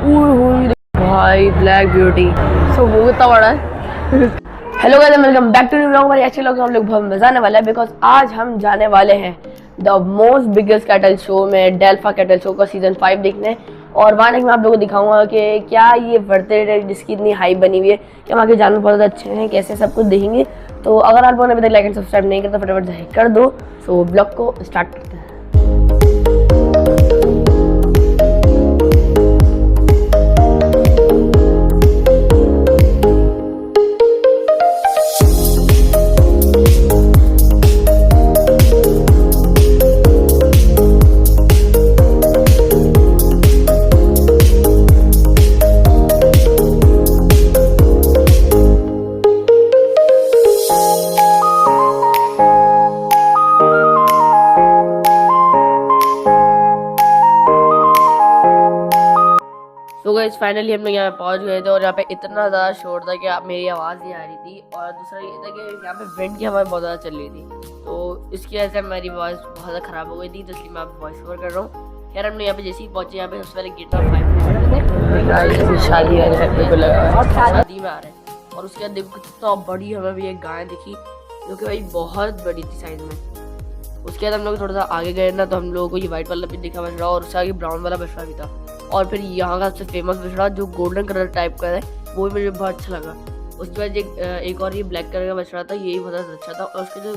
भाई black beauty सो वो कितना बड़ा है। Hello guys, welcome back to new vlog. हमारे अच्छे लोग हम लोग बहुत मजा आने वाला है बिकॉज आज हम जाने वाले हैं the most biggest cattle show में, डेल्फा कैटल शो का सीजन 5 देखने। और वहाँ मैं आप लोगों को दिखाऊंगा कि क्या ये वर्थ इट है, जिसकी इतनी हाइप बनी हुई है कि वहाँ के जानवर बहुत ज़्यादा अच्छे हैं, कैसे सब कुछ देखेंगे। तो अगर आप लोगों ने अभी तक लाइक एंड सब्सक्राइब नहीं करता फटाफट जाके कर दो। सो ब्लॉग को स्टार्ट करते हैं। तो गाइस फाइनली हम लोग यहाँ पे पहुँच गए थे और यहाँ पे इतना ज़्यादा शोर था कि आप मेरी आवाज़ नहीं आ रही थी। और दूसरा ये था कि यहाँ पे विंड की हवा बहुत ज़्यादा चल रही थी, तो इसकी वजह से मेरी वॉइस बहुत ज़्यादा ख़राब हो गई थी, तो इसलिए मैं आप वॉइस ओवर कर रहा हूँ। यार हम लोग यहाँ पे जैसे ही पहुँचे, यहाँ पे सबसे पहले गेट नंबर 5 में शादी शादी में आ रहे हैं। और उसके बाद देखो कितना बड़ी हमें भी एक गाय दिखी, जो कि भाई बहुत बड़ी थी साइज़ में। उसके बाद हम लोग थोड़ा सा आगे गए ना, तो हम लोगों को ये व्हाइट वाला भी दिखा बछड़ा और उसके आगे ब्राउन वाला बछड़ा भी था। और फिर यहाँ का सबसे फेमस बछड़ा जो गोल्डन कलर टाइप का है, वो भी मुझे बहुत अच्छा लगा। उसके बाद एक और ये ब्लैक कलर का बछड़ा था, यही बहुत अच्छा था। और उसके जो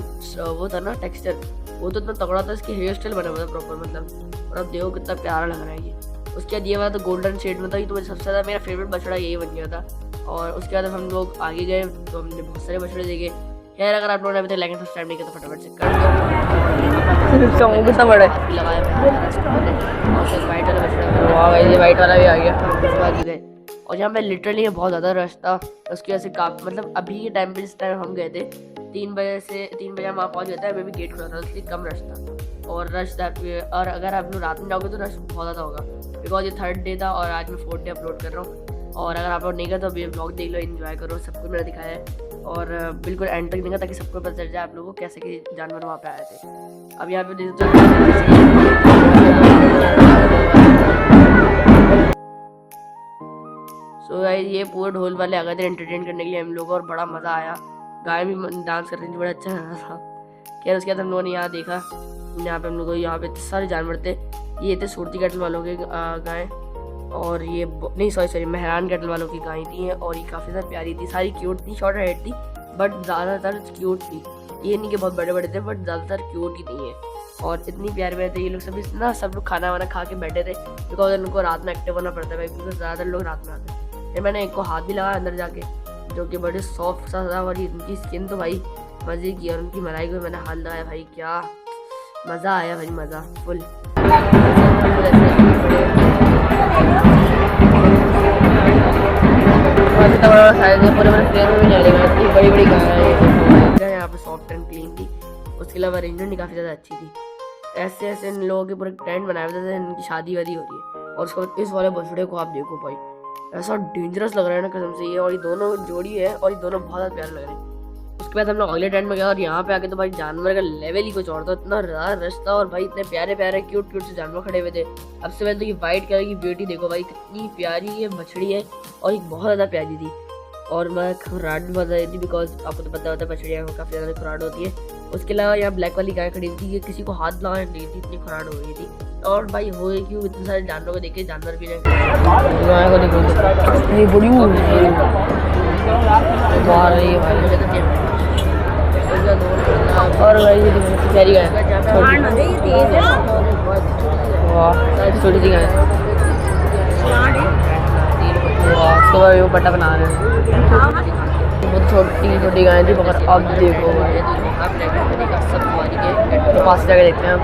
वो था ना टेक्सचर, वो तो इतना तगड़ा था, इसकी हेयर स्टाइल बना हुआ था प्रॉपर, मतलब। और अब देखो कितना प्यारा लग रहा है ये। उसके बाद ये वाला तो गोल्डन शेड में था, ये तो मुझे सबसे ज़्यादा मेरा फेवरेट बछड़ा यही बन गया था। और उसके बाद हम लोग आगे गए तो हमने बहुत सारे बछड़े देखे। यार अगर आप लोगों ने अभी तक लाइक एंड सब्सक्राइब नहीं किया तो फटाफट से कर दो। कितना बड़ा है लगाया ये वाइट वाला भी आ गया। उसके बाद गए और यहाँ पे लिटरली बहुत ज़्यादा रश था। उसकी वजह से काफ़ी, मतलब अभी के टाइम पे जिस टाइम हम गए थे 3 बजे हम वहाँ पहुँच गए थे, अभी भी गेट खुला था, इसलिए कम रश था। और रश था, और अगर आप लोग रात में जाओगे तो रश बहुत ज़्यादा होगा, बिकॉज ये 3rd डे था और आज मैं 4th डे अपलोड कर रहा हूँ। और अगर आप लोग नहीं गए तो अभी ब्लॉग देख लो, एंजॉय करो, सब कुछ मैंने दिखाया है। और बिल्कुल एंड तक देखा ताकि सबको पता चल जाए आप लोगों को कैसे के जानवर वहाँ पे आए थे। अब यहाँ पे देख सो गाइस ये पूरे ढोल वाले आ गए थे एंटरटेन करने के लिए हम लोग, और बड़ा मज़ा आया। गाय भी डांस कर रही थी, बड़ा अच्छा लग रहा था। खैर उसके बाद हम लोगों ने यहाँ देखा, यहाँ पे हम लोग यहाँ पे सारे जानवर थे। ये थे सूरती कैटल वालों के गाय, और ये नहीं सॉरी मेहरान कैटल वालों की गाय थी। और ये काफ़ी ज़्यादा प्यारी थी, सारी क्यूट थी, शॉर्ट हेड थी बट ज़्यादातर क्यूट थी। ये नहीं कि बहुत बड़े बड़े थे बट ज़्यादातर क्यूट ही नहीं है। और इतनी प्यारे प्यारे थे ये लोग सभी ना, सब लोग खाना वाना खा के बैठे थे, बिकॉज उनको रात में एक्टिव होना पड़ता है भाई, बिकॉज ज़्यादातर लोग रात में आते हैं। फिर मैंने एक को हाथ भी लगाया अंदर जाके, जो कि बड़े सॉफ्ट सा था, और इनकी स्किन तो भाई मज़े की। और उनकी मलाई को मैंने हाथ लगाया, भाई क्या मज़ा आया भाई, मज़ा फुल। पूरे बड़ी बड़ी गाय है यहाँ पे, सॉफ्ट एंड क्लीन थी। उसके अलावा अरेंजमेंट भी काफ़ी ज़्यादा अच्छी थी। ऐसे ऐसे इन लोगों के पूरे टेंट बनाए हुए थे, इनकी शादी वादी हो रही है। और उसको इस वाले बछड़े को आप देखो भाई, ऐसा डेंजरस लग रहा है ना कसम से ये। और ये दोनों जोड़ी है और ये दोनों बहुत ज़्यादा प्यारे लग रहे हैं। उसके बाद हम लोग अगले टेंट में गए और यहाँ पे आके तो भाई जानवर का लेवल ही कुछ और था, इतना ज़्यादा रश था। और भाई इतने प्यारे प्यारे क्यूट क्यूट से जानवर खड़े हुए थे। अब से पहले तो ये वाइट कलर की ब्यूटी देखो भाई, कितनी प्यारी ये बछड़ी है, और ये बहुत ज़्यादा प्यारी थी। और मैं खुराट भी बहुत ज़्यादा थी, बिकॉज आपको तो पता होता है बछड़ियाँ काफ़ी ज़्यादा खुराट होती है। उसके अलावा यहाँ ब्लैक वाली गाय खड़ी थी, ये किसी को हाथ लगा नहीं थी, इतनी खुराट हो रही थी। और भाई हो क्यों इतने सारे जानवरों को देखे, जानवर भी नहीं गाय को देखो बड़ी बाहर रही है भाई। और भाई प्यारी गाय, छोटी सी गाय, सुबह वो पट्टा बना रहे हैं। बहुत छोटी छोटी गाय थी, मगर अब देखो तो पास जाके देखते हैं हम।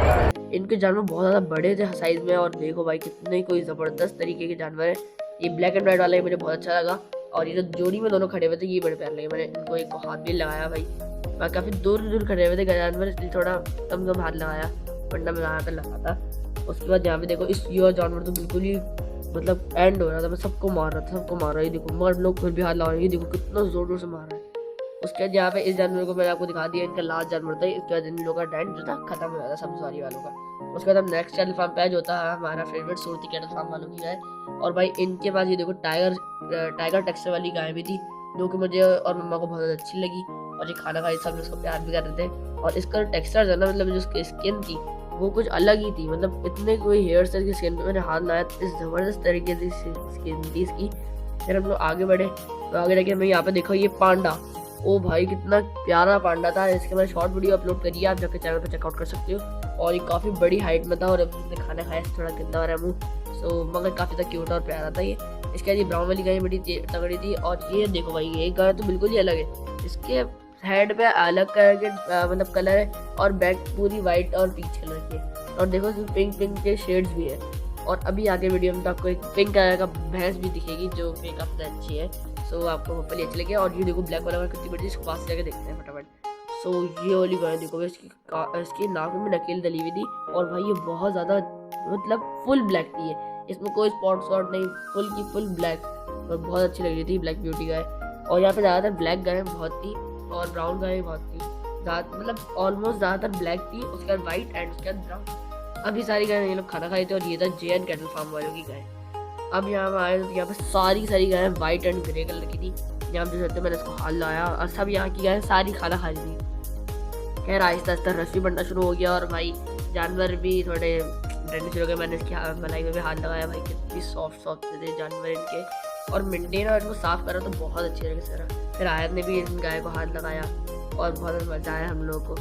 इनके जानवर बहुत ज़्यादा बड़े थे साइज़ में, और देखो भाई कितने कोई ज़बरदस्त तरीके के जानवर है। ये ब्लैक एंड वाइट वाला मुझे बहुत अच्छा लगा, और ये जो जोड़ी में दोनों खड़े हुए थे ये बड़े प्यारे लगे। मैंने इनको एक हाथ भी लगाया भाई, मैं काफ़ी दूर दूर खड़े हुए थे जानवर, इसलिए थोड़ा कम हाथ लगाया, वरना मैं यहाँ पर लगा था। उसके बाद यहाँ पे देखो इस ये जानवर तो बिल्कुल ही मतलब एंड हो रहा था, मैं सबको मार रहा था, ये देखो, मगर लोग फिर भी हाथ लगा रहे हैं, देखो कितना जोर जोर से मार रहा है। उसके बाद यहाँ पे इस जानवर को मैंने आपको दिखा दिया, इनका लास्ट जानवर था। इसके बाद इन लोगों का टेंट जो था खत्म हो गया था, सब्जी वालों का। उसके बाद हम नेक्स्ट कैटल फार्म पे आए, जो था हमारा फेवरेट सूरती कैटल फार्म वालों की गाय। और भाई इनके पास ये देखो टाइगर टेक्सचर वाली गाय भी थी, जो कि मुझे और मम्मा को बहुत अच्छी लगी, और ये खाना खाई सब उसको प्यार भी कर रहे थे। और इसका टेक्सचर है ना, मतलब जो उसकी स्किन थी वो कुछ अलग ही थी, मतलब इतने कोई हेयर से इसकी स्किन पे मैंने हाथ लाया, इस ज़बरदस्त तरीके से स्किन थी इसकी। फिर हम लोग आगे बढ़े, तो आगे जाके हमें यहाँ पे देखो ये पांडा, ओ भाई कितना प्यारा पांडा था। इसके मैंने शॉर्ट वीडियो अपलोड करी है, आप जाकर चैनल पर चेकआउट कर सकते हो। और ये काफ़ी बड़ी हाइट में था, और अपने खाना खाया थोड़ा गंदा हो रहा है मुँह, सो मगर काफ़ी ज़्यादा क्यूट और प्यारा था ये। इसके बाद ये ब्राउन वाली गाय बड़ी तगड़ी थी। और ये देखो भाई, ये गाय तो बिल्कुल ही अलग है, इसके हेड पे अलग कलर के मतलब कलर है, और बैक पूरी वाइट और पीच कलर की है, और देखो इसमें पिंक पिंक के शेड्स भी है। और अभी आगे वीडियो में तो आपको एक पिंक कलर का भैंस भी दिखेगी, जो कि काफ़ी अच्छी है, सो आपको होपफुली अच्छी लगे। और ये देखो ब्लैक वाला कितनी बड़ी, इसको पास जाके देखते हैं फटाफट। सो ये वाली गाय देखो, इसकी नाक में नकेल डली हुई थी, और भाई ये बहुत ज़्यादा मतलब फुल ब्लैक थी, इसमें कोई स्पॉट शॉट नहीं, फुल की फुल ब्लैक, और बहुत अच्छी लग रही थी ब्लैक ब्यूटी गाय। और यहाँ पे ज़्यादातर ब्लैक गाय बहुत थी, और ब्राउन गाय बहुत थी, मतलब ऑलमोस्ट ज़्यादातर ब्लैक थी, उसके बाद वाइट एंड उसके बाद ब्राउन। अभी सारी गाय ये लोग खाना खाए थे, और ये था JN कैटल फार्म वालों की गाय। अब यहाँ पे आए तो यहाँ पे सारी गायें वाइट एंड ग्रे कलर की थी। यहाँ पे जो मैंने इसको हाल लाया, और सब यहाँ की गायें सारी खाना खा रही थी। खैर आहिस्ता आहिस्ता रस भी बनना शुरू हो गया, और भाई जानवर भी थोड़े डरने शुरू हो गए। मैंने इसकी मलाई में भी हाथ लगाया, भाई कितनी सॉफ्ट थे जानवर इनके, और मेंटेन और इनको साफ करा तो बहुत अच्छी तरीके से रहा। फिर आयत ने भी इन गाय को हाथ लगाया, और बहुत मजा आया हम लोगों को,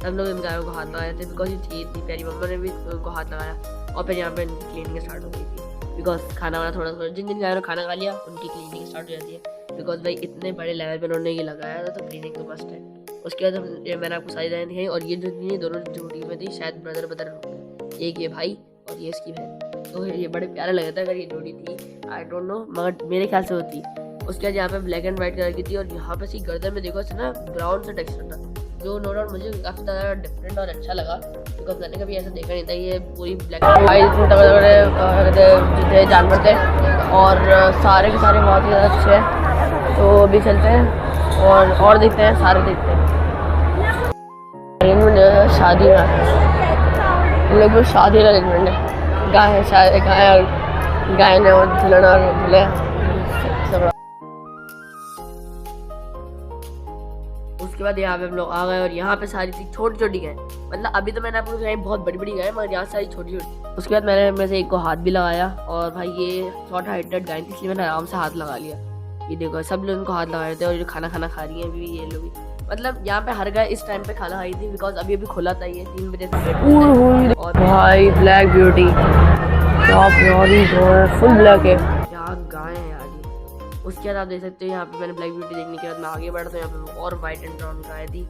सब लोग इन गायों को हाथ लगाए थे, बिकॉज ये थी इतनी प्यारी। मम्मा ने भी उनको हाथ लगाया, और फिर यहाँ पे क्लीनिंग स्टार्ट हो गई थी, बिकॉज खाना वाना थोड़ा जिन गायों ने खाना खा लिया उनकी क्लीनिंग स्टार्ट हो जाती है, बिकॉज भाई इतने बड़े लेवल पे उन्होंने ये लगाया था, तो क्लीनिंग तो मस्ट है। उसके बाद मैंने आपको सारी गायें दिखाई, और ये जो दोनों जोड़ी में थी शायद ब्रदर, एक ये भाई और ये इसकी बहन, तो ये बड़े प्यारे लगे थे अगर ये जोड़ी थी, आई डोंट नो, मगर मेरे ख्याल से होती। उसके बाद यहाँ पे ब्लैक एंड वाइट कलर की थी, और यहाँ पे सी गर्दन में देखो ना ब्राउन सा टेक्सचर था, जो नो डाउट मुझे काफ़ी ज़्यादा डिफरेंट और अच्छा लगा, बिकॉज मैंने कभी ऐसा देखा नहीं था। ये पूरी ब्लैक एंड वाइट तगड़े जानवर थे, और सारे के सारे बहुत ही ज़्यादा अच्छे हैं। तो अभी चलते हैं और देखते हैं, सारे देखते हैं। शादी में लोग शादी का अरेंजमेंट है, गाय ने और दुल्हन और दूल्हे सब। उसके बाद यहाँ पे हम लोग आ गए, और यहाँ पे सारी थी छोटी छोटी गाय, मतलब अभी तो मैंने आपको दिखाई बहुत बड़ी बड़ी गाय, मगर यहाँ सारी छोटी छोटी। उसके बाद मैंने में से एक को हाथ भी लगाया, और भाई ये शॉर्ट हाइटेड गाय थी, इसलिए मैंने आराम से हाथ लगा लिया। ये देखो सब लोग उनको हाथ लगा रहे थे, और ये खाना खा रही है अभी ये लोग भी, मतलब यहाँ पे हर गाय इस टाइम पे खाना खाई थी, बिकॉज अभी खुला था ये 3 बजे से। और भाई ब्लैक ब्यूटी क्या प्यारी गाय, फुल ब्लैक है, क्या गाय है यार ये। उसके बाद आप देख सकते हो यहाँ पे मैंने ब्लैक ब्यूटी देखने के बाद मैं आगे बढ़ा, तो यहाँ पे और वाइट एंड ब्राउन गाय थी,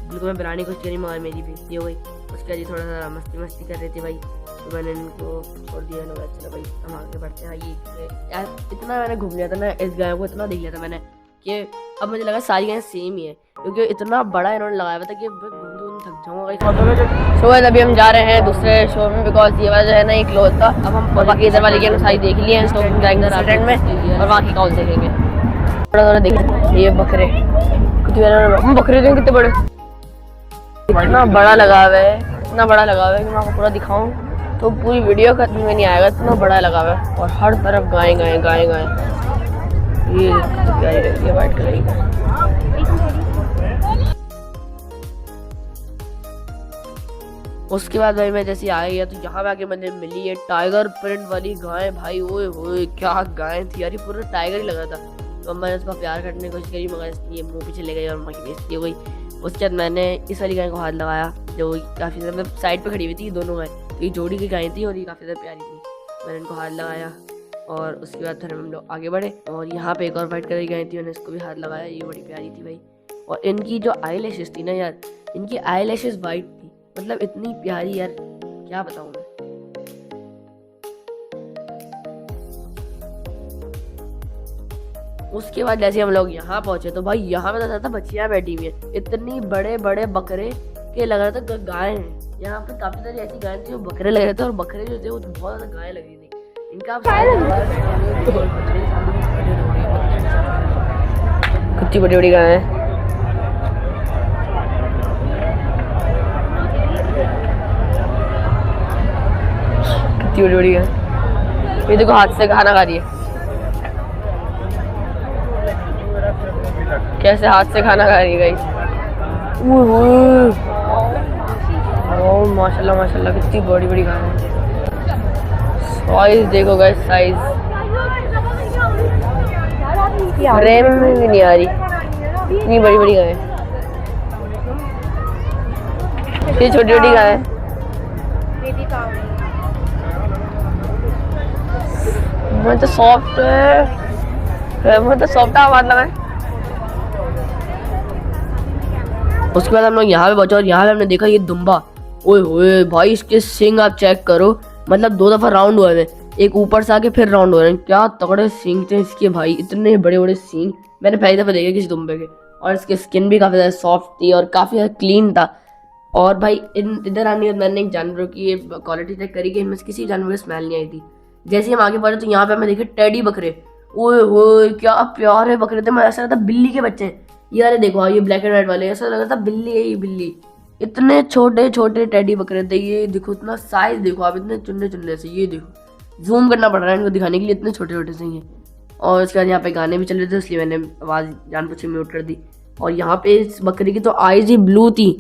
बिल्कुल मैं बनाने की कोशिश करी, मगर मेरी बेइज्जती हो गई। उसके बाद थोड़ा सा मस्ती कर रही थी भाई, तो मैंने इनको छोड़ दिया, लोग चलो भाई हम आगे बढ़ते हैं। ये यार इतना मैंने घूम लिया था ना, इस गाय को इतना देख लिया था मैंने कि अब मुझे लगा सारी गायें सेम ही है, क्योंकि इतना बड़ा इन्होंने लगाया हुआ था कि थक जाऊँगा। सो अभी हम जा रहे हैं दूसरे शो में, बिकॉज ये वाला जो है ना एक क्लोज था। अब हम बाकी इधर वाली गेम सारी देख लिए हैं, तो हम जाएंगे रेस्टोरेंट में और वहाँ की कॉल देखेंगे। थोड़ा देखें ये बकरे, बकरे जो कितने बड़े, इतना बड़ा लगा हुआ है, इतना बड़ा लगा हुआ है कि मैं आपको पूरा दिखाऊँ तो पूरी वीडियो का में नहीं आएगा, इतना बड़ा लगा हुआ है, और हर तरफ गाय गाय गाय गाय। ये प्यारी लग रही है वाइट कलर की। उसके बाद भाई मैं जैसे आ गया, तो यहाँ पे आके मुझे मिली है टाइगर प्रिंट वाली गाय। भाई ओए होए क्या गाय थी यार, ये पूरा टाइगर ही लगा था। तो मैंने उसका प्यार करने की कोशिश करी, मगर ये मुँह पीछे ले गई और माँ की बेइज्जती हो गई। उसके बाद मैंने इस वाली गाय को हाथ लगाया, जो काफ़ी ज़्यादा मतलब साइड पे खड़ी हुई थी दोनों गाय, तो ये जोड़ी की गाय थी और ये काफ़ी ज़्यादा प्यारी थी। मैंने इनको हाथ लगाया, और उसके बाद फिर हम लोग आगे बढ़े, और यहाँ पे एक और वाइट कलर की गाय थी, मैंने इसको भी हाथ लगाया, ये बड़ी प्यारी थी भाई। और इनकी जो आई लैशेस थी ना यार, इनकी आई लैशेस वाइट थी, मतलब इतनी प्यारी यार, क्या बताऊँ मैं। उसके बाद जैसे हम लोग यहाँ पहुंचे, तो भाई यहाँ पे तो बच्चियाँ बैठी हुई है, इतनी बड़े बड़े बकरे के लग रहा था गाय हैं। यहाँ पे काफी सारी ऐसी गाय थी जो बकरे लग रहे थे, और बकरे जो थे वो बहुत ज्यादा गाय लग रही थी। इनका कितनी बड़ी बड़ी गाय है। कितनी बड़ी बड़ी है। ये देखो हाथ से खाना खा रही है, कैसे हाथ से खाना खा रही है गाइस। ओह माशाल्लाह माशाल्लाह कितनी बड़ी बड़ी गाय है। साइज देखो गाइस, साइज रेम में भी नहीं आ रही, इतनी बड़ी बड़ी गाय। ये छोटी छोटी गाय है, मैं तो सॉफ्ट है, मैं तो सॉफ्ट आवाज लगा है। उसके बाद हम लोग यहाँ पे पहुंचे और यहाँ पे हमने देखा ये दुम्बा। ओए होए भाई, इसके सिंग आप चेक करो, मतलब 2 दफा राउंड हुए हैं, एक ऊपर से आके फिर राउंड हो रहे हैं। क्या तगड़े सींग थे इसके भाई, इतने बड़े बड़े सींग मैंने पहली दफा देखे किसी दुम्बे के। और इसकी स्किन भी काफी ज्यादा सॉफ्ट थी और काफी ज्यादा क्लीन था। और भाई इधर आने के बाद मैंने एक जानवरों की क्वालिटी चेक करी कि इनमें से किसी जानवर की स्मेल नहीं आई थी। जैसे ही हम आगे बढ़े तो यहाँ पे हमें देखे टेडी बकरे। ओए होए क्या प्यारे बकरे थे, मैं ऐसा लगता बिल्ली के बच्चे। यार देखो ये ब्लैक एंड व्हाइट वाले, ऐसा लग रहा था बिल्ली है ये बिल्ली। इतने छोटे छोटे टेडी बकरे थे, ये देखो इतना साइज देखो आप, इतने चुन्ने चुन्ने से। ये देखो जूम करना पड़ रहा है इनको दिखाने के लिए, इतने छोटे छोटे से ये। और उसके बाद यहाँ पे गाने भी चल रहे थे, इसलिए मैंने आवाज़ जान बूझ के म्यूट कर दी। और यहाँ पे इस बकरी की तो आईज ही ब्लू थी।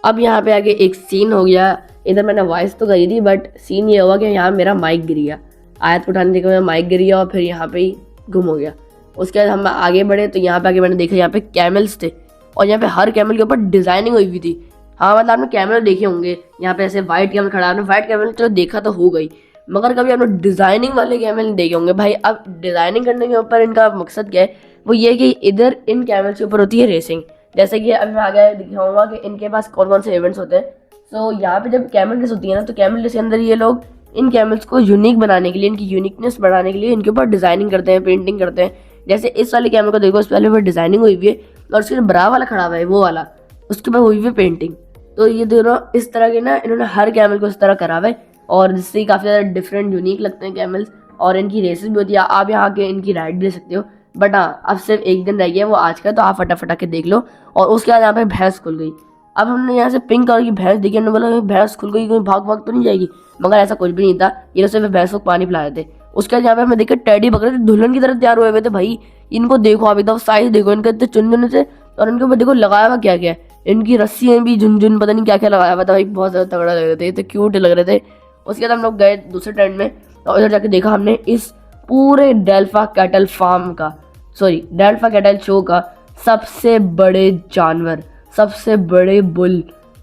अब यहाँ पे आगे एक सीन हो गया, इधर मैंने वॉइस तो करी थी बट सीन ये हुआ कि यहाँ मेरा माइक गिर गया। आयत उठाने देखा मेरा माइक गिर गया और फिर यहाँ पे ही गुम हो गया। उसके बाद हम आगे बढ़े तो यहाँ पे आगे मैंने देखा यहाँ पे कैमल्स थे और यहाँ पे हर कैमल के ऊपर डिजाइनिंग हुई हुई थी। हाँ मतलब आपने कैमल देखे होंगे, यहाँ पे ऐसे व्हाइट कैमल खड़ा, आपने व्हाइट कैमल तो देखा तो हो गई, मगर कभी आपने डिजाइनिंग वाले कैमल नहीं देखे होंगे भाई। अब डिजाइनिंग करने के ऊपर इनका मकसद क्या है, वो ये कि इधर इन कैमल्स के ऊपर होती है रेसिंग। जैसे कि अभी मैं आगे दिखाऊंगा कि इनके पास कौन कौन से इवेंट्स होते हैं। सो यहाँ पे जब कैमल रेस होती है ना, तो कैमल रेस के अंदर ये लोग इन कैमल्स को यूनिक बनाने के लिए, इनकी यूनिकनेस बढ़ाने के लिए इनके ऊपर डिजाइनिंग करते हैं, पेंटिंग करते हैं। जैसे इस वाले कैमल को देखो, इस वाले पर डिजाइनिंग हुई हुई है और उसके बरा वाला खड़ा हुआ है वो वाला, उसके ऊपर हुई हुई है पेंटिंग। तो ये दोनों इस तरह के ना, इन्होंने हर कैमल को इस तरह करा हुआ है और जिससे काफ़ी ज़्यादा डिफरेंट यूनिक लगते हैं कैमल्स। और इनकी रेसेस भी होती है, आप यहाँ आके इनकी राइड भी ले सकते हो। बट हाँ अब सिर्फ एक दिन रह गया वो आज का, तो आप फटाफट आके देख लो। और उसके बाद यहाँ पे भैंस खुल गई। अब हमने यहाँ से पिंक कलर की भैंस देखी, हमने बोला भैंस खुल गई, कोई भाग भाग तो नहीं जाएगी, मगर ऐसा कुछ भी नहीं था। ये सिर्फ भैंस को पानी पिला रहे थे। उसके बाद यहाँ पे हमें देखा टेडी बकरे दुल्हन की तरह तैयार हुए हुए थे भाई। इनको देखो अभी तो साइज देखो इनके, इतने चुन से, और इनके ऊपर देखो लगाया हुआ क्या क्या है, इनकी रस्सियाँ भी झुनझुन पता नहीं क्या क्या लगाया हुआ था भाई, बहुत ज़्यादा तगड़ा लग रहे थे, इतने क्यूट लग रहे थे। उसके बाद हम लोग गए दूसरे टेंट में और इधर जाके देखा हमने इस पूरे डेल्फा कैटल फार्म का, सॉरी डेल्फा कैटल शो का सबसे बड़े जानवर, सबसे बड़े बुल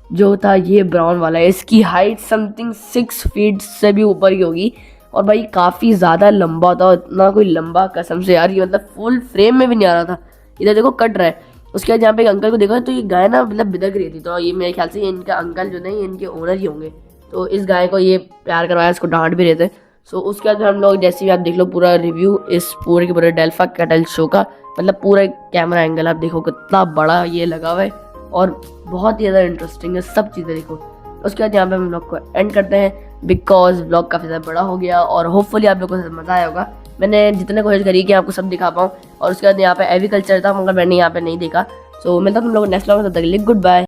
जो था ये ब्राउन वाला है। इसकी हाइट समथिंग 6 फीट से भी ऊपर की होगी और भाई काफ़ी ज़्यादा लंबा था, इतना कोई लंबा कसम से यार, ये मतलब फुल फ्रेम में भी नहीं आ रहा था। इधर देखो कट रहा है। उसके बाद यहाँ पे एक अंकल को देखा तो ये गाय ना मतलब बिदक रही थी, तो ये मेरे ख्याल से इनका अंकल जो नहीं इनके ओनर ही होंगे। तो इस गाय को ये प्यार करवाया, इसको डांट भी रहे थे। सो उसके बाद हम लोग जैसे भी आप देख लो पूरा रिव्यू इस पूरे के पूरे डेल्फा कैटल शो का, मतलब पूरा कैमरा एंगल आप देखो कितना बड़ा ये लगा हुआ है और बहुत ही ज़्यादा इंटरेस्टिंग है, सब चीज़ें देखो। उसके बाद यहाँ पे हम लोग को एंड करते हैं बिकॉज ब्लॉग काफ़ी ज़्यादा बड़ा हो गया और होपफुली आप लोगों को मज़ा आया होगा। मैंने जितने कोशिश करी कि आपको सब दिखा पाऊँ। और उसके बाद यहाँ पे एग्रीकल्चर था मगर मैंने यहाँ पे नहीं देखा। सो मिलता हूँ तुम लोग नेक्स्ट ब्लॉग में, तब तक के लिए गुड बाय।